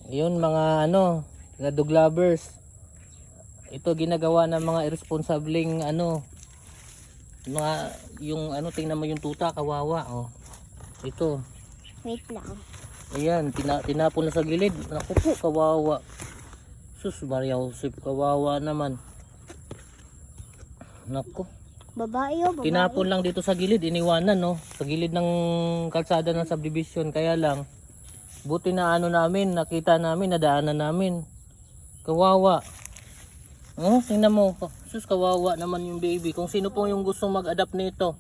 Yun mga ano, mga dog lovers. Ito ginagawa ng mga irresponsibleng ano, mga yung ano, tingnan mo yung tuta, kawawa oh. Ito. Wait lang. Ayan, tinapon na sa gilid. Naku po, kawawa. Sus, Maria Josep, kawawa naman. Naku. Babae oh, babae. Tinapon lang dito sa gilid, iniwanan no. Sa gilid ng kalsada ng subdivision. Kaya lang, buti na ano namin, nakita namin, nadaanan namin. Kawawa. Oh, tingnan mo. Sus, kawawa naman yung baby. Kung sino po yung gusto mag-adapt nito.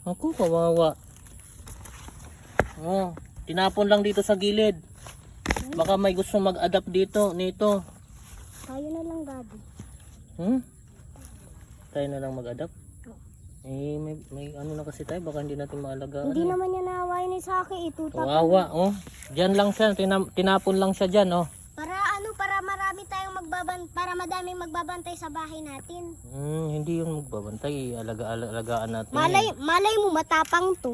Ako, kawawa. Oh, tinapon lang dito sa gilid. Baka may gusto mag-adapt dito, nito. Tayo na lang, Daddy. Tayo na lang mag-adapt. Eh, may ano na kasi tayo, baka hindi natin maalagaan. Hindi naman niya naawain ni Saki, ituta. Kawawa, oh. Diyan lang siya, tinapon lang siya dyan, oh. Para marami tayong para madaming magbabantay sa bahay natin. Hindi yung magbabantay, alagaan natin. Malay mo matapang to.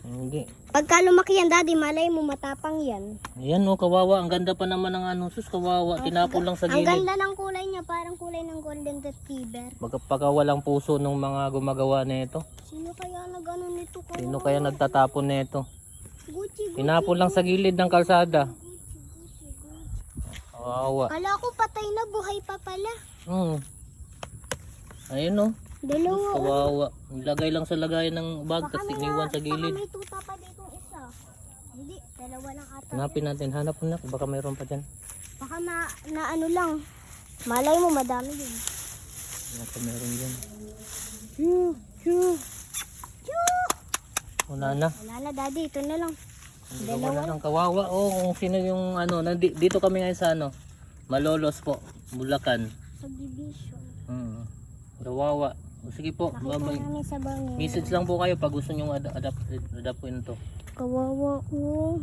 Hindi. Pagka lumaki yan, Daddy, malay mo matapang yan. Ayan, oh, kawawa. Ang ganda pa naman ng ano, sus, kawawa. Tinapon lang sa Ang gilid. ganda ng kulay niya, parang kulay ng golden retriever. Magpaka walang puso ng mga gumagawa nito. Sino kaya nag-ano nito? Sino kaya nagtatapon nito? Gucci. Tinapon lang sa gilid ng kalsada. Kawawa. Kala ko patay na, buhay pa pala. Ayun, oh. Dalawa. Kawawa. Lagay lang sa lagayan ng bag, tapos iniwan sa Baka gilid. may tuta pa dito isa. Hindi, dalawa lang ata. Hanapin natin, hanap na. Baka mayroon pa dyan. Baka na ano lang. Malay mo, madami din. Baka mayroon dyan. Choo. Wala na. Wala na, Daddy. Ito na lang. Wala nang kawawa. Oh, kung sino yung ano, dito kami ngayon sa ano, Malolos po, Bulacan. Subdivision. Kawawa. O, sige po, Nakita namin sa bangin. message lang po kayo pag gusto nyo adapt to. Kawawa ko.